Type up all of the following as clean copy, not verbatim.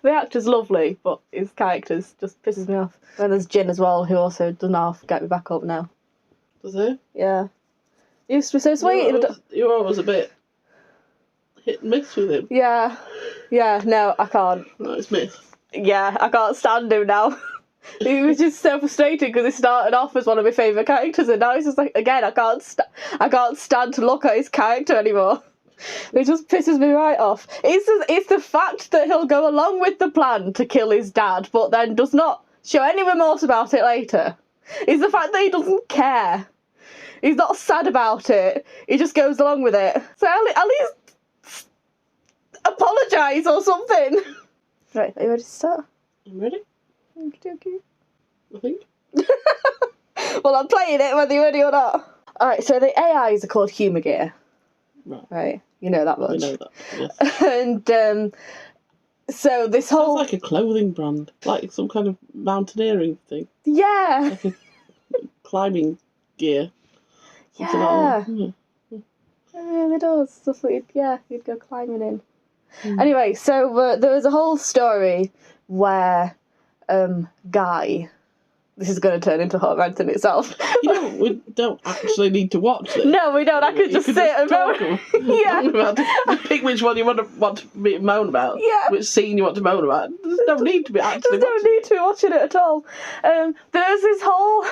The actor's lovely, but his characters just pisses me off. And there's Jin as well, who also doesn't half get me back up now. Does he? Yeah. He used to be so sweet. You're always a bit hit and miss with him. Yeah. Yeah, no, I can't. No, it's miss. Yeah, I can't stand him now. He was just so frustrated because he started off as one of my favourite characters, and now he's just like, again, I can't stand to look at his character anymore. It just pisses me right off. It's the fact that he'll go along with the plan to kill his dad, but then does not show any remorse about it later. It's the fact that he doesn't care. He's not sad about it. He just goes along with it. So at least apologise or something. Right, are you ready to start? I'm ready. Okey-dokey. I think. Well, I'm playing it whether you're ready or not. Alright, so the AIs are called Humour Gear. Right. You know that much. We know that, yes. And so this whole... Sounds like a clothing brand. Like some kind of mountaineering thing. Yeah. Like a climbing gear. Yeah. It really does. Stuff that you'd go climbing in. Anyway, so there was a whole story where Guy... This is going to turn into a hot rant in itself. You know, we don't actually need to watch this. No, we don't. I could just sit and moan. Yeah. Pick which one you want to moan about. Yeah. Which scene you want to moan about. There's no need to be actually There's no need to be watching it at all. There's this whole...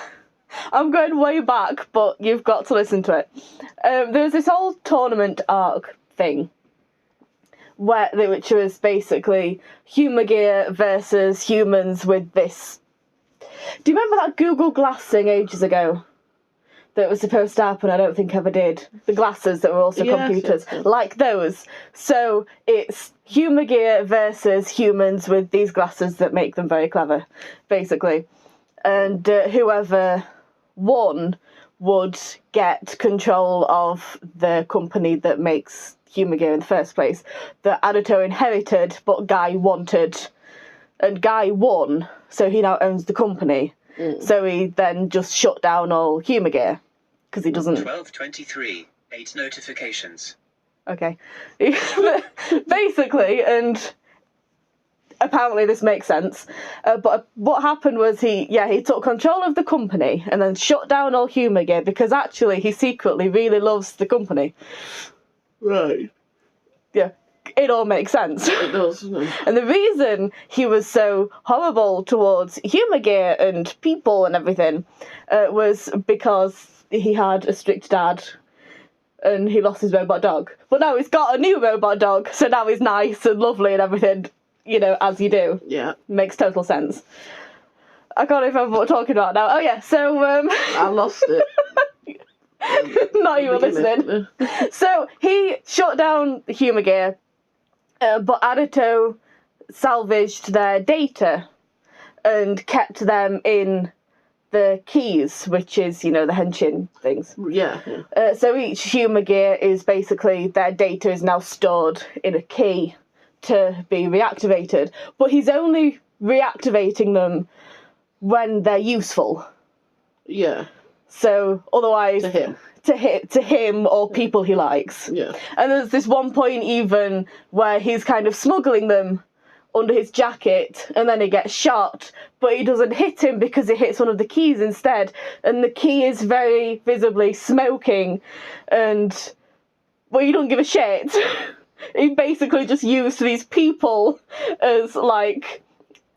I'm going way back, but you've got to listen to it. There's this whole tournament arc thing, which was basically Humour Gear versus humans with this... Do you remember that Google Glass thing ages ago? That was supposed to happen, I don't think ever did. The glasses that were also computers. Yes. Like those. So it's Humour Gear versus humans with these glasses that make them very clever, basically. And whoever won would get control of the company that makes Humour Gear in the first place, that Adato inherited, but Guy wanted. And Guy won, so he now owns the company. So he then just shut down all Humour Gear, because he doesn't... 12:23, 8 notifications. Okay. Basically, and apparently this makes sense, but what happened was he took control of the company and then shut down all Humour Gear, because actually he secretly really loves the company. Right. Yeah. It all makes sense. It does, doesn't it? And the reason he was so horrible towards Humour Gear and people and everything was because he had a strict dad and he lost his robot dog. But now he's got a new robot dog, so now he's nice and lovely and everything, you know, as you do. Yeah. Makes total sense. I can't even remember what we're talking about now. Oh yeah, so... I lost it. Not even listening. So he shut down Humour Gear, but Adato salvaged their data and kept them in the keys, which is, you know, the henshin things. Yeah. So each Humour Gear is basically, their data is now stored in a key to be reactivated, but he's only reactivating them when they're useful. Yeah. So otherwise... To him or people he likes. Yeah. And there's this one point even where he's kind of smuggling them under his jacket and then he gets shot, but he doesn't hit him because it hits one of the keys instead, and the key is very visibly smoking, and well, you don't give a shit. He basically just used these people as like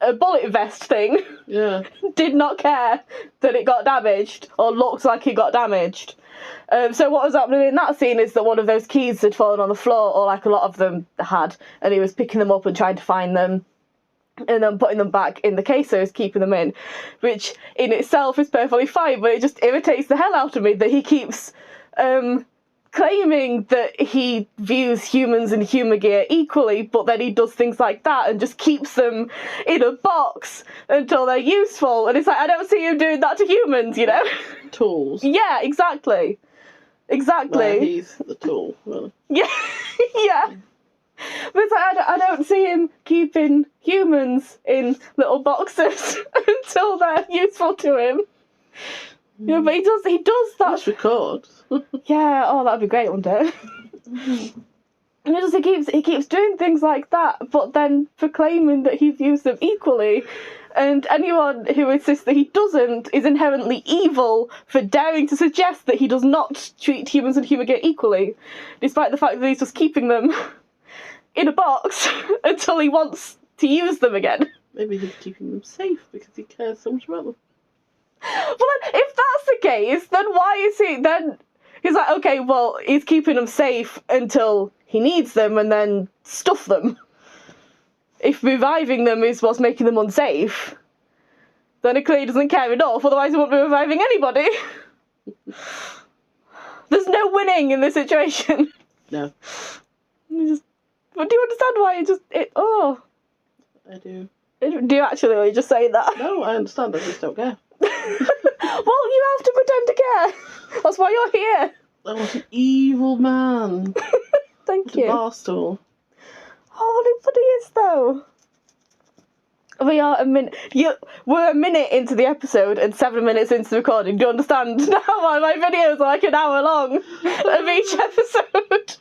a bullet vest thing. Yeah. Did not care that it got damaged or looked like it got damaged. So what was happening in that scene is that one of those keys had fallen on the floor, or like a lot of them had, and he was picking them up and trying to find them and then putting them back in the case, so he was keeping them in, which in itself is perfectly fine, but it just irritates the hell out of me that he keeps claiming that he views humans and Humour Gear equally, but then he does things like that and just keeps them in a box until they're useful. And it's like, I don't see him doing that to humans, you know? Tools. Yeah, exactly. Well, he's the tool, really. Yeah, yeah. But it's like, I don't see him keeping humans in little boxes until they're useful to him. Yeah, but he does that. Let's record. Yeah, oh, that'd be great one day. And he keeps doing things like that, but then proclaiming that he views them equally. And anyone who insists that he doesn't is inherently evil for daring to suggest that he does not treat humans and human equally, despite the fact that he's just keeping them in a box until he wants to use them again. Maybe he's keeping them safe because he cares so much about them. Well, then, if that's the case, then why is he then? He's like, okay, well, he's keeping them safe until he needs them, and then stuff them. If reviving them is what's making them unsafe, then he clearly doesn't care enough, otherwise he won't be reviving anybody. There's no winning in this situation. No. But do you understand why I do. Do you actually, or are you just saying that? No, I understand, I just don't care. Well, you have to pretend to care. That's why you're here. I was an evil man. Thank you. A barstool. Oh, but he is though. We are we're a minute into the episode and 7 minutes into the recording. Do you understand now why my videos are like an hour long of each episode?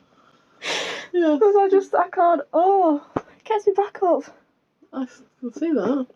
Yeah. Because I can't. Oh, it gets me back up. I can see that.